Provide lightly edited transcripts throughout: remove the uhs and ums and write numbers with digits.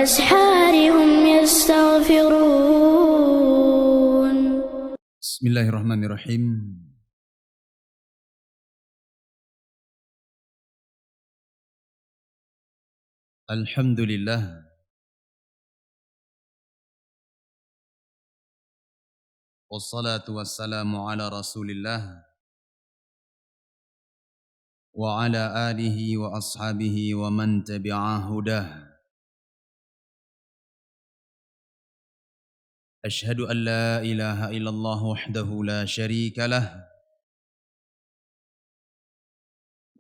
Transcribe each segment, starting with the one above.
وبالأسحار هم يستغفرون. بسم الله الرحمن الرحيم. الحمد لله والصلاة والسلام على رسول الله وعلى آله وأصحابه ومن تبع هداه. أشهد أن لا إله إلا الله وحده لا شريك له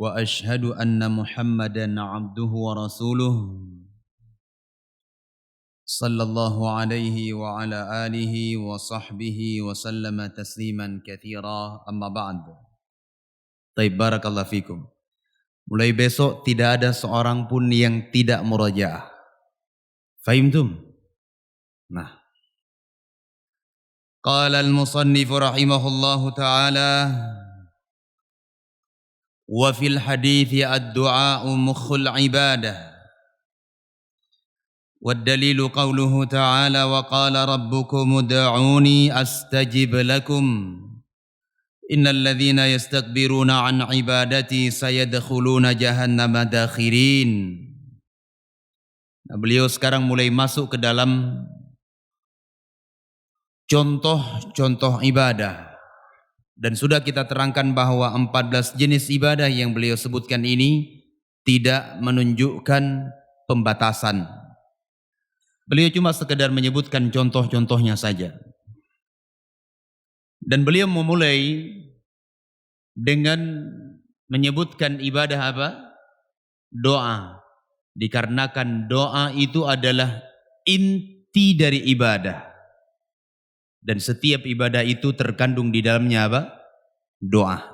وأشهد أن محمدا عبده ورسوله صلى الله عليه وعلى آله وصحبه وسلم تسليما كثيرا أما بعد. Taib, barakallahu fikum. Mulai besok tidak ada seorang pun yang tidak murajaah. Fahimtum? Nah. Qala al-musannif rahimahullahu ta'ala wa fil hadithi ad-du'a'u mukhul ibadah. والدليل قوله تعالى وقال ربكم ادعوني أستجب لكم إن الذين يستكبرون عن عبادتي سيدخلون جهنم داخرين. Nah, beliau sekarang mulai masuk ke dalam contoh-contoh ibadah. Dan sudah kita terangkan bahwa 14 jenis ibadah yang beliau sebutkan ini tidak menunjukkan pembatasan. Beliau cuma sekedar menyebutkan contoh-contohnya saja. Dan beliau memulai dengan menyebutkan ibadah apa? Doa. Dikarenakan doa itu adalah inti dari ibadah. Dan setiap ibadah itu terkandung di dalamnya apa? Doa.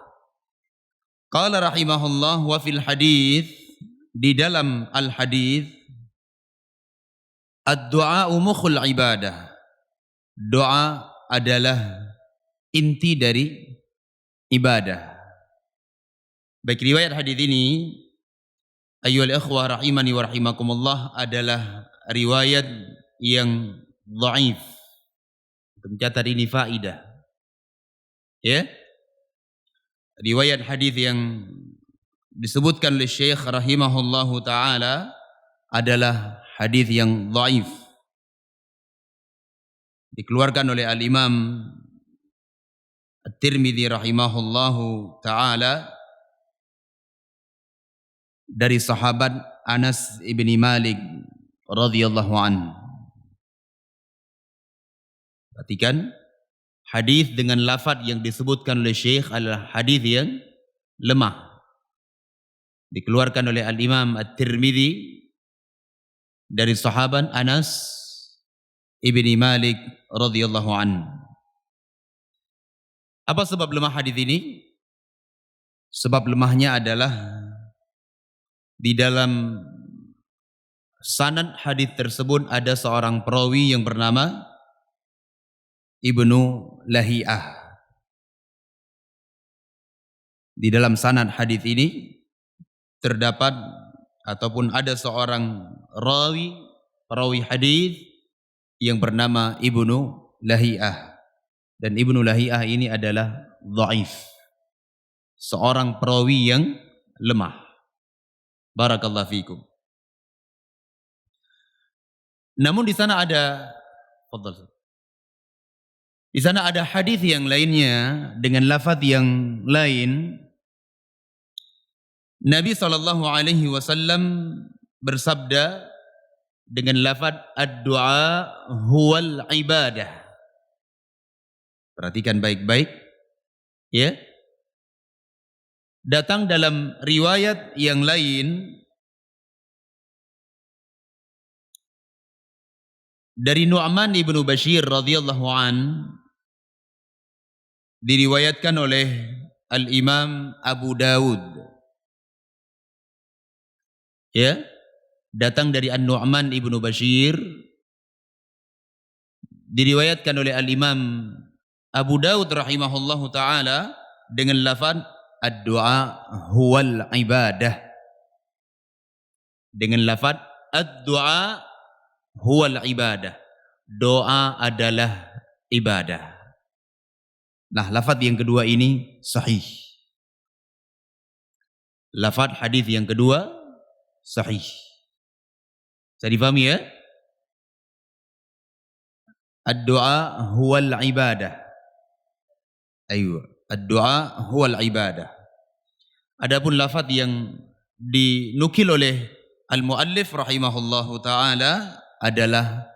Qala rahimahullah wa fil hadith, di dalam al-hadith, ad-du'a'u mukhul ibadah. Doa adalah inti dari ibadah. Baik, riwayat hadis ini ayyuhal ikhwah rahimani wa rahimakumullah adalah riwayat yang dhaif. Mencatat ini faidah. Ya. Riwayat hadis yang disebutkan oleh Syekh rahimahullahu taala adalah hadis yang dhaif. Dikeluarkan oleh al-Imam At-Tirmidzi rahimahullahu ta'ala dari sahabat Anas ibni Malik radhiyallahu anhu. Perhatikan, hadis dengan lafaz yang disebutkan oleh Syekh adalah hadis yang lemah. Dikeluarkan oleh al-Imam At-Tirmidzi dari sahabat Anas ibni Malik radhiyallahu anhu. Apa sebab lemah hadis ini? Sebab lemahnya adalah di dalam sanad hadis tersebut ada seorang perawi yang bernama Ibnu Lahiyah. Di dalam sanad hadis ini terdapat ataupun ada seorang perawi hadis yang bernama Ibnu Lahiyah. Dan Ibnu Lahiyah ini adalah dhaif. Seorang perawi yang lemah. Barakallahu fikum. Namun di sana ada hadis yang lainnya dengan lafaz yang lain. Nabi SAW bersabda dengan lafaz ad-du'a huwal ibadah. Perhatikan baik-baik, ya. Datang dalam riwayat yang lain dari Nu'man ibnu Bashir radhiyallahu an, diriwayatkan oleh al-Imam Abu Dawud. Ya, datang dari An-Nu'man ibnu Bashir, diriwayatkan oleh al-Imam Abu Dawud rahimahullahu ta'ala dengan lafaz ad-du'a huwal ibadah. Dengan lafaz ad-du'a huwal ibadah. Doa adalah ibadah. Nah, lafaz yang kedua ini sahih. Lafaz hadis yang kedua sahih. Bisa difahami ya? Ad-du'a huwal ibadah. Ayo, ad-du'a huwal ibadah. Adapun lafaz yang dinukil oleh al-muallif rahimahullahu taala adalah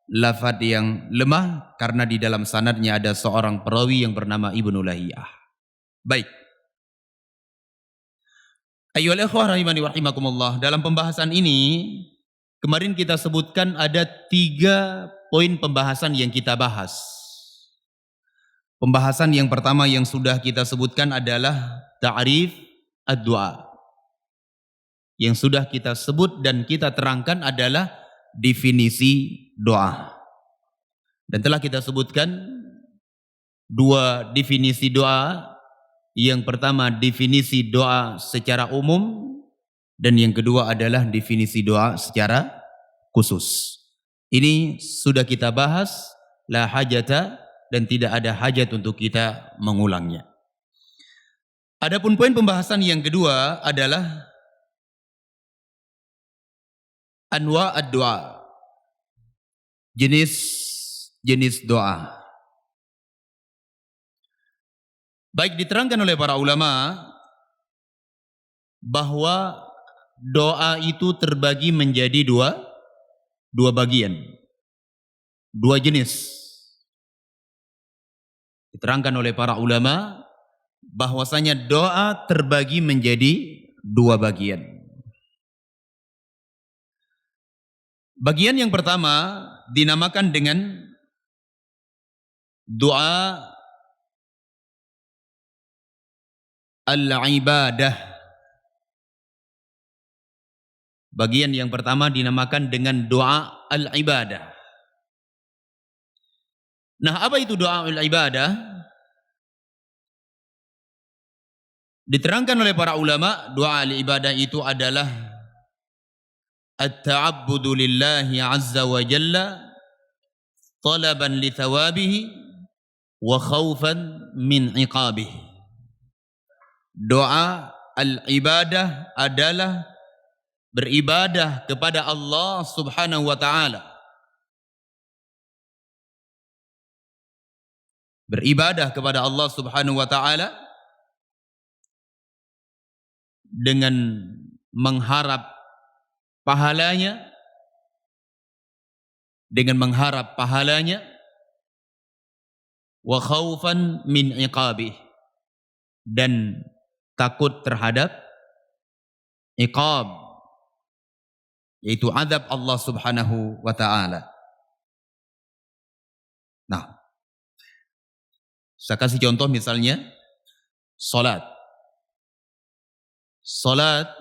lafaz yang lemah karena di dalam sanadnya ada seorang perawi yang bernama Ibnu Lahiyah. Baik. Ayyuhal ikhwah rahimani wa rahimakumullah, dalam pembahasan ini kemarin kita sebutkan ada 3 poin pembahasan yang kita bahas. Pembahasan yang pertama yang sudah kita sebutkan adalah ta'rif ad-du'a. Yang sudah kita sebut dan kita terangkan adalah definisi doa. Dan telah kita sebutkan 2 definisi doa. Yang pertama definisi doa secara umum dan yang kedua adalah definisi doa secara khusus. Ini sudah kita bahas, la hajata, dan tidak ada hajat untuk kita mengulangnya. Adapun poin pembahasan yang kedua adalah anwa ad-du'a. Jenis doa. Baik, diterangkan oleh para ulama bahwa doa itu terbagi menjadi dua bagian, 2 jenis. Diterangkan oleh para ulama bahwasanya doa terbagi menjadi 2 bagian. Bagian yang pertama dinamakan dengan doa al-ibadah. Bagian yang pertama dinamakan dengan doa al-ibadah. Nah, apa itu doa al-ibadah? Diterangkan oleh para ulama, doa al-ibadah itu adalah at-ta'abbudu lillahi azza wa jalla talaban li thawabihi wa khawfan min iqabihi. Doa al-ibadah adalah beribadah kepada Allah Subhanahu wa taala. Beribadah kepada Allah Subhanahu wa taala dengan mengharap pahalanya, wa khaufan min iqabih, dan takut terhadap iqab, yaitu azab Allah Subhanahu wa taala. Nah, saya kasih contoh misalnya salat. Salat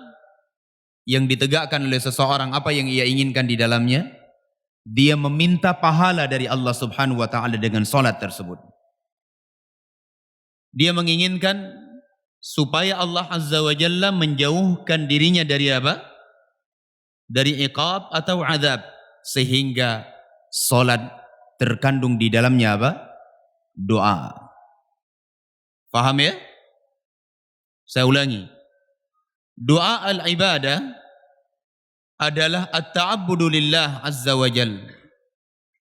yang ditegakkan oleh seseorang, apa yang ia inginkan di dalamnya? Dia meminta pahala dari Allah Subhanahu wa taala dengan salat tersebut. Dia menginginkan supaya Allah Azza wa Jalla menjauhkan dirinya dari apa? Dari iqab atau azab, sehingga salat terkandung di dalamnya apa? Doa. Faham ya? Saya ulangi. Doa al-ibadah adalah at-ta'abbudu lillah azza wa jalla.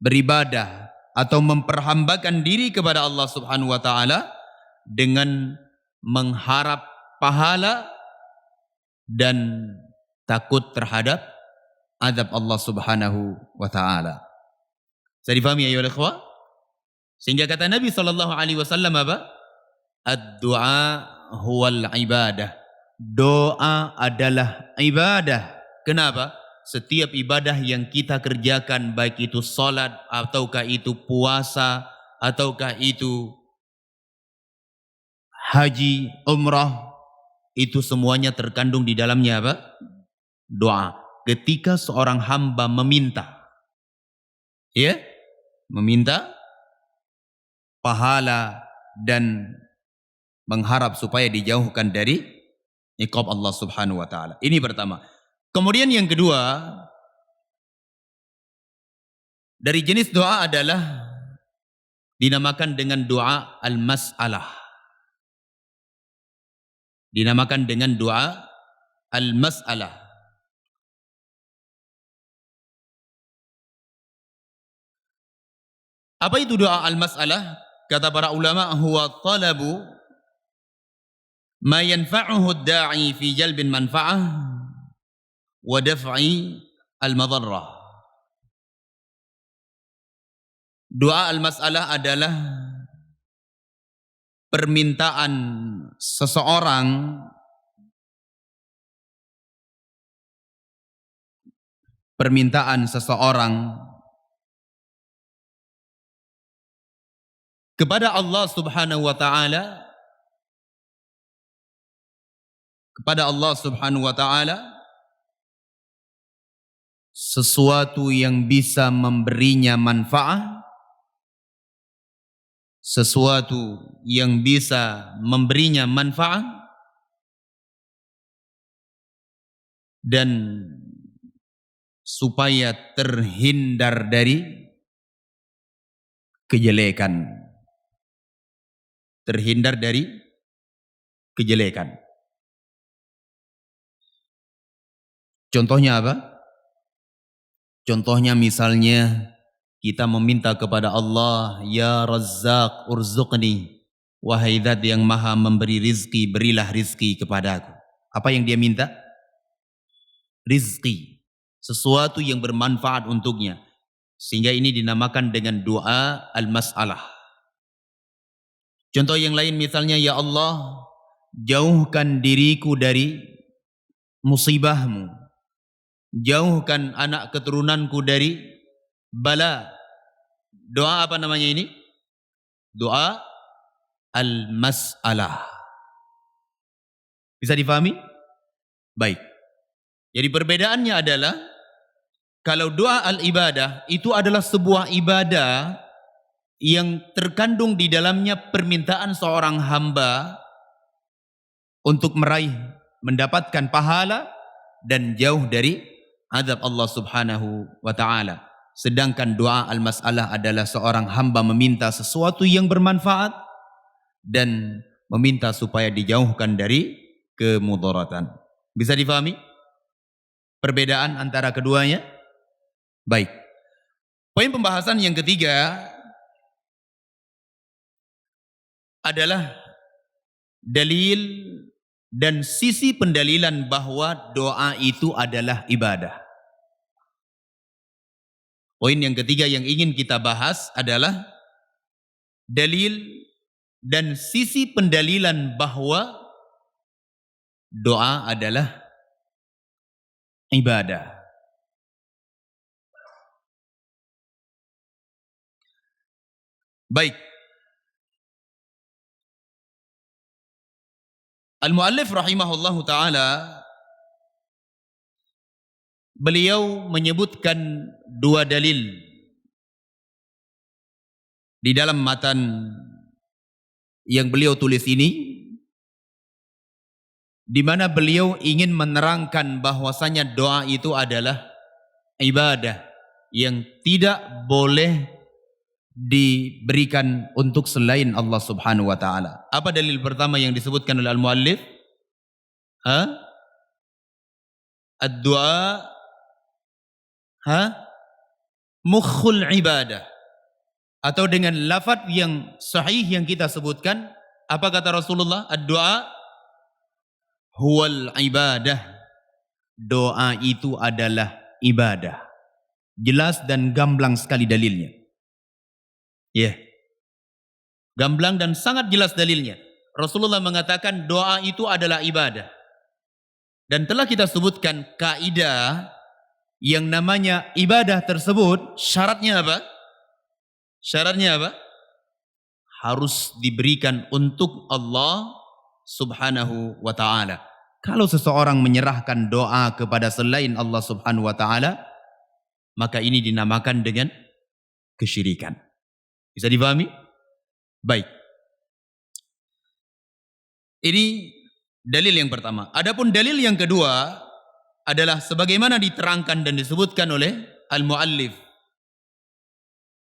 Beribadah atau memperhambakan diri kepada Allah Subhanahu wa taala dengan mengharap pahala dan takut terhadap azab Allah Subhanahu wa taala. Bisa difahami ya ikhwah? Sehingga kata Nabi sallallahu alaihi wasallam apa? Ad-du'a huwal ibadah. Doa adalah ibadah. Kenapa? Setiap ibadah yang kita kerjakan, baik itu salat ataukah itu puasa ataukah itu haji, umrah, itu semuanya terkandung di dalamnya apa? Doa. Ketika seorang hamba meminta, ya, meminta pahala dan mengharap supaya dijauhkan dari iqab Allah Subhanahu wa taala. Ini pertama. Kemudian yang kedua, Dari jenis doa adalah dinamakan dengan doa al-mas'alah. Dinamakan dengan doa al-mas'alah. Apa itu doa al-mas'alah? Kata para ulama, huwa talabu ma yanfa'uhu ad-da'i fi jalbin manfa'ah wa daf'i al-madarrah. Doa al-mas'alah adalah permintaan seseorang kepada Allah Subhanahu wa taala, sesuatu yang bisa memberinya manfaat, dan supaya terhindar dari kejelekan. Contohnya apa? Contohnya misalnya kita meminta kepada Allah, ya Razzaq urzuqni, wahai Zat yang maha memberi rizki, berilah rizki kepadaku. Apa yang dia minta? Rizki, sesuatu yang bermanfaat untuknya. Sehingga ini dinamakan dengan doa al-mas'alah. Contoh yang lain misalnya, ya Allah, jauhkan diriku dari musibahmu, jauhkan anak keturunanku dari bala. Doa apa namanya ini? Doa al-mas'alah. Bisa difahami? Baik. Jadi perbedaannya adalah, kalau doa al-ibadah itu adalah sebuah ibadah yang terkandung di dalamnya permintaan seorang hamba untuk mendapatkan pahala dan jauh dari azab Allah Subhanahu wa taala. Sedangkan doa al-mas'alah adalah seorang hamba meminta sesuatu yang bermanfaat dan meminta supaya dijauhkan dari kemudaratan. Bisa difahami perbedaan antara keduanya? Baik. Poin pembahasan yang ketiga adalah dalil dan sisi pendalilan bahwa doa itu adalah ibadah. Poin yang ketiga yang ingin kita bahas adalah dalil dan sisi pendalilan bahwa doa adalah ibadah. Baik. Al-Muallif rahimahullahu ta'ala, beliau menyebutkan dua dalil di dalam matan yang beliau tulis ini, di mana beliau ingin menerangkan bahwasanya doa itu adalah ibadah yang tidak boleh diberikan untuk selain Allah Subhanahu wa taala. Apa dalil pertama yang disebutkan oleh al-muallif? Ad-du'a mukhul ibadah. Atau dengan lafaz yang sahih yang kita sebutkan, apa kata Rasulullah? Ad-du'a huwal ibadah. Doa itu adalah ibadah. Jelas dan gamblang sekali dalilnya. Ya, gamblang dan sangat jelas dalilnya. Rasulullah mengatakan doa itu adalah ibadah. Dan telah kita sebutkan kaidah yang namanya ibadah tersebut, syaratnya apa? Harus diberikan untuk Allah Subhanahu wa ta'ala. Kalau seseorang menyerahkan doa kepada selain Allah Subhanahu wa ta'ala, maka ini dinamakan dengan kesyirikan. Bisa dipahami? Baik. Ini dalil yang pertama. Adapun dalil yang kedua adalah sebagaimana diterangkan dan disebutkan oleh al-muallif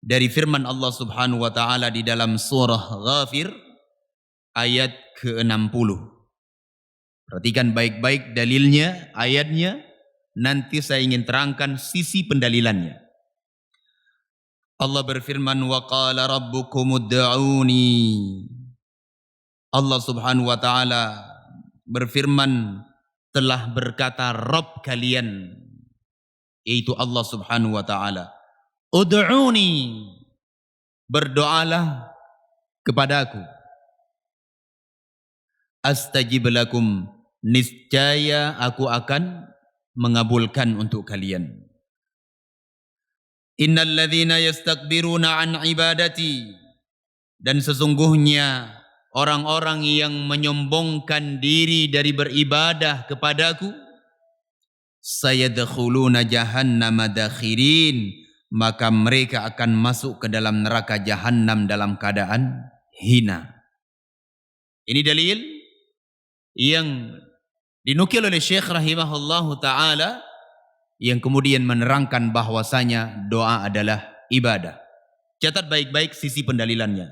dari firman Allah Subhanahu wa taala di dalam surah Ghafir ayat ke-60. Perhatikan baik-baik dalilnya, ayatnya, nanti saya ingin terangkan sisi pendalilannya. Allah berfirman, wa qala rabbukum ud'uni. Allah Subhanahu wa taala berfirman, telah berkata Rabb kalian, yaitu Allah Subhanahu wa taala, ud'uni, berdoalah kepadaku, astajib lakum, niscaya aku akan mengabulkan untuk kalian. Innal ladzina yastakbiruna an ibadati, dan sesungguhnya orang-orang yang menyombongkan diri dari beribadah kepadaku, sayadkhuluna jahannama dakhirin, maka mereka akan masuk ke dalam neraka Jahannam dalam keadaan hina. Ini dalil yang dinukil oleh Syekh rahimahullahu ta'ala, yang kemudian menerangkan bahwasanya doa adalah ibadah. Catat baik-baik sisi pendalilannya.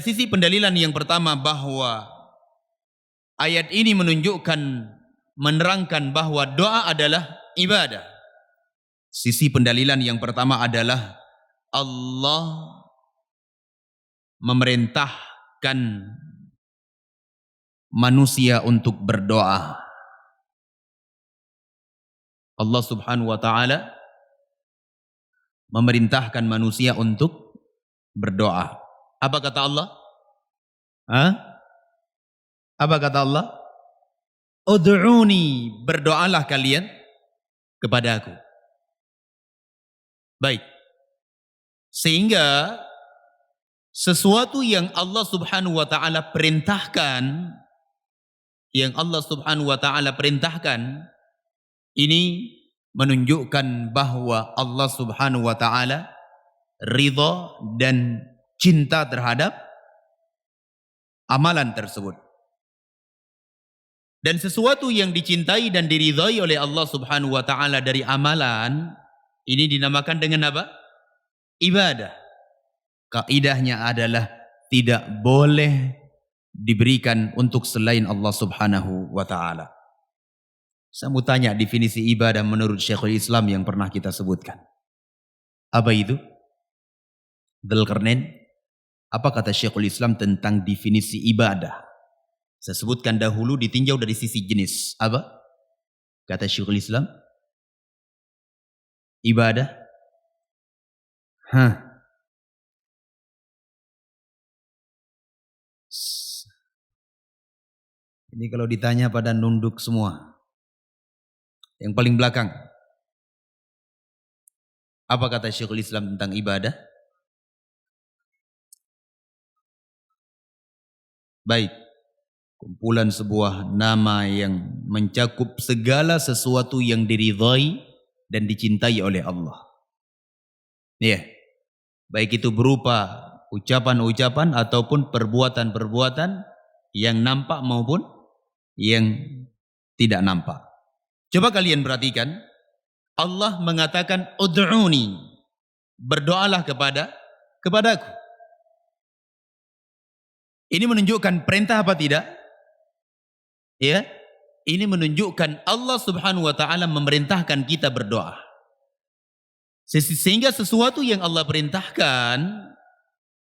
Sisi pendalilan yang pertama, bahwa ayat ini menunjukkan, menerangkan bahwa doa adalah ibadah. Sisi pendalilan yang pertama adalah Allah memerintahkan manusia untuk berdoa. Allah Subhanahu wa taala memerintahkan manusia untuk berdoa. Apa kata Allah? Apa kata Allah? Ud'uni, berdoalah kalian kepada aku. Baik. Sehingga sesuatu yang Allah Subhanahu wa taala perintahkan, ini menunjukkan bahwa Allah Subhanahu wa taala ridha dan cinta terhadap amalan tersebut. Dan sesuatu yang dicintai dan diridhai oleh Allah Subhanahu wa taala dari amalan, ini dinamakan dengan apa? Ibadah. Kaidahnya adalah tidak boleh diberikan untuk selain Allah Subhanahu wa taala. Saya mau tanya definisi ibadah menurut Syekhul Islam yang pernah kita sebutkan. Apa itu? Dzulkarnain, apa kata Syekhul Islam tentang definisi ibadah? Saya sebutkan dahulu ditinjau dari sisi jenis. Apa kata Syekhul Islam? Ibadah. Ini kalau ditanya pada nunduk semua. Yang paling belakang. Apa kata Syekhul Islam tentang ibadah? Baik. Kumpulan sebuah nama yang mencakup segala sesuatu yang diridhai dan dicintai oleh Allah. Ya. Baik itu berupa ucapan-ucapan ataupun perbuatan-perbuatan yang nampak maupun yang tidak nampak. Coba kalian perhatikan, Allah mengatakan ud'uni, berdoalah kepadaku. Ini menunjukkan perintah apa tidak? Ya, ini menunjukkan Allah Subhanahu wa taala memerintahkan kita berdoa. Sehingga sesuatu yang Allah perintahkan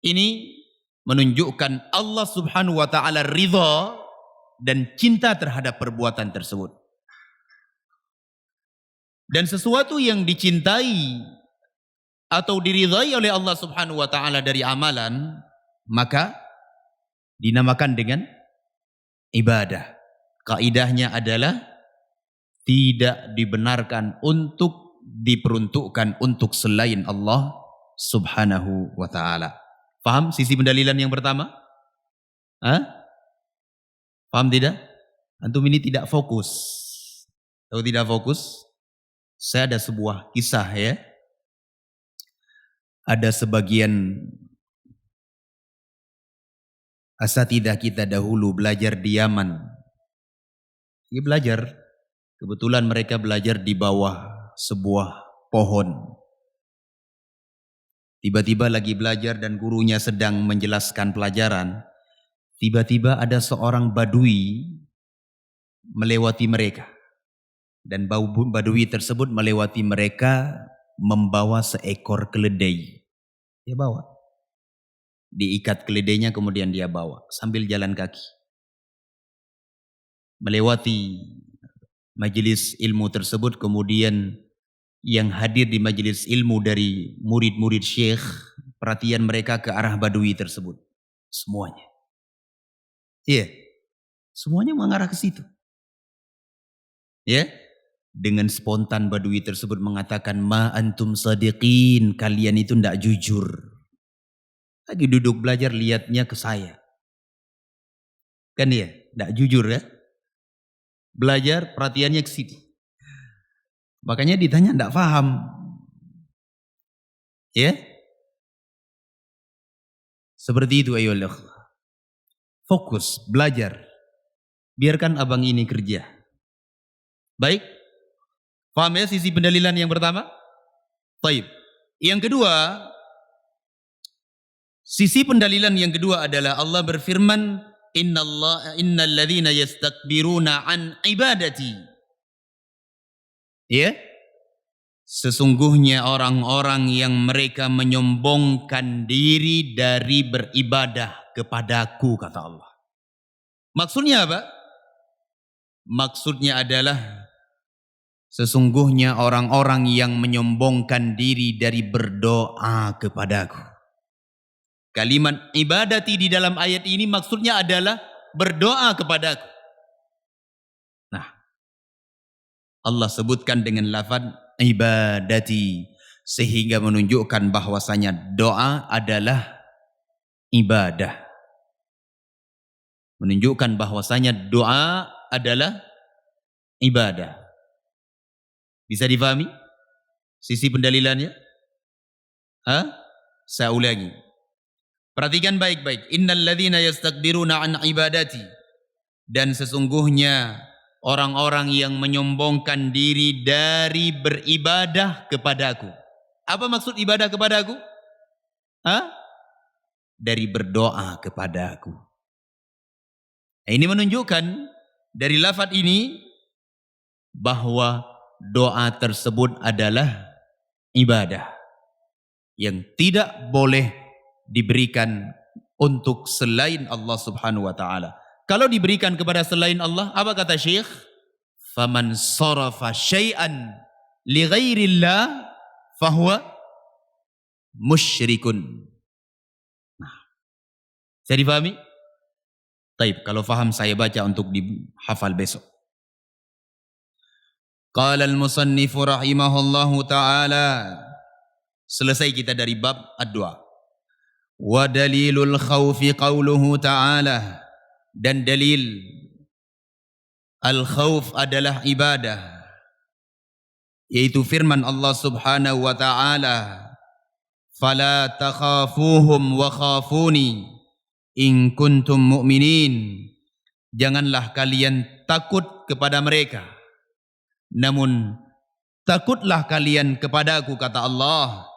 ini menunjukkan Allah Subhanahu wa taala ridha dan cinta terhadap perbuatan tersebut. Dan sesuatu yang dicintai atau diridhai oleh Allah Subhanahu wa taala dari amalan, maka dinamakan dengan ibadah. Kaidahnya adalah tidak dibenarkan untuk diperuntukkan untuk selain Allah Subhanahu wa taala. Paham sisi pendalilan yang pertama? Paham tidak? Antum ini tidak fokus. Tahu tidak fokus? Saya ada sebuah kisah ya. Ada sebagian asatidzah kita dahulu belajar di Yaman. Dia belajar. Kebetulan mereka belajar di bawah sebuah pohon. Tiba-tiba lagi belajar dan gurunya sedang menjelaskan pelajaran. Tiba-tiba ada seorang badui melewati mereka. Dan badui tersebut melewati mereka membawa seekor keledai. Dia bawa. Diikat keledainya kemudian dia bawa sambil jalan kaki. Melewati majelis ilmu tersebut, kemudian yang hadir di majelis ilmu dari murid-murid syekh, perhatian mereka ke arah badui tersebut. Semuanya. Iya. Semuanya mengarah ke situ. Ya. Dengan spontan badui tersebut mengatakan, ma antum sadiqin, kalian itu tidak jujur. Lagi duduk belajar lihatnya ke saya. Kan ya, tidak jujur ya. Belajar perhatiannya ke situ. Makanya ditanya tidak paham. Ya. Seperti itu ayolah. Fokus, belajar. Biarkan abang ini kerja. Baik. Paham ya sisi pendalilan yang pertama? Baik. Yang kedua, sisi pendalilan yang kedua adalah Allah berfirman, innal ladzina yastakbiruna an ibadati. Ya? Sesungguhnya orang-orang yang mereka menyombongkan diri dari beribadah kepadaku, kata Allah. Maksudnya apa? Maksudnya adalah sesungguhnya orang-orang yang menyombongkan diri dari berdoa kepadaku. Kalimat ibadati di dalam ayat ini maksudnya adalah berdoa kepadaku. Nah, Allah sebutkan dengan lafaz ibadati sehingga menunjukkan bahwasanya doa adalah ibadah. Menunjukkan bahwasanya doa adalah ibadah. Bisa difahami sisi pendalilannya? Saya ulangi. Perhatikan baik-baik. Innal ladzina yastakbiruna an ibadati. Dan sesungguhnya orang-orang yang menyombongkan diri dari beribadah kepadaku. Apa maksud ibadah kepadaku? Dari berdoa kepadaku. Nah, ini menunjukkan dari lafaz ini bahwa doa tersebut adalah ibadah yang tidak boleh diberikan untuk selain Allah Subhanahu wa taala. Kalau diberikan kepada selain Allah, apa kata Syekh? Faman sarafa syai'an li ghairillah fahuwa musyrikun. Nah, saya difahami? Taib, kalau faham saya baca untuk dihafal besok. Qala al-musannifu rahimahullahu ta'ala. Selesai kita dari bab ad-du'a. Wa dalilul khawfi qawluhu ta'ala. Dan dalil al-khawf adalah ibadah. Yaitu firman Allah subhanahu wa ta'ala. Fala takhafuhum wa khafuni in kuntum mu'minin. Janganlah kalian takut kepada mereka. Namun takutlah kalian kepadaku, kata Allah,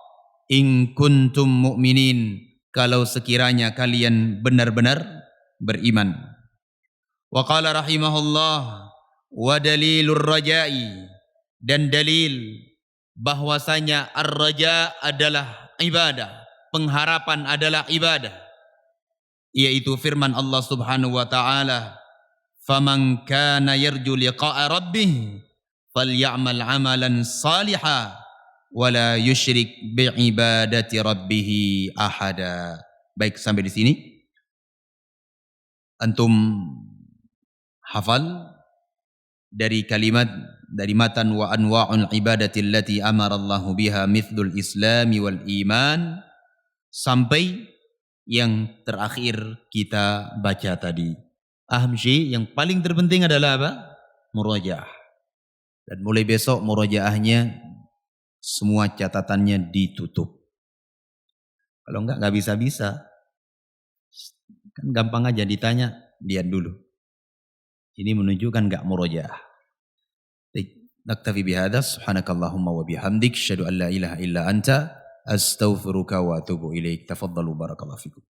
in kuntum mu'minin, kalau sekiranya kalian benar-benar beriman. Wa qala rahimahullah wa dalilur raja'i, dan dalil bahwasanya ar-raja adalah ibadah, pengharapan adalah ibadah, yaitu firman Allah Subhanahu wa taala, faman kana yarju liqa'a rabbih falyamal amalan salihan wala yusyrik bi'ibadati rabbih ahada. Baik, sampai di sini antum hafal dari kalimat dari matan wa anwa'ul ibadati allati amara Allah biha mithlul islami wal iman sampai yang terakhir kita baca tadi. Aham syai, yang paling terpenting adalah apa? Murajaah. Dan mulai besok murajaahnya semua catatannya ditutup. Kalau enggak bisa-bisa. Kan gampang aja ditanya, lihat dulu. Ini menunjukkan enggak murajaah. Naktafi bihadza, subhanakallahumma wa bihamdik, asyhadu an la ilaha illa anta Astaghfiruka wa atubu ilaik. Tafadhalu barakallahu fikum.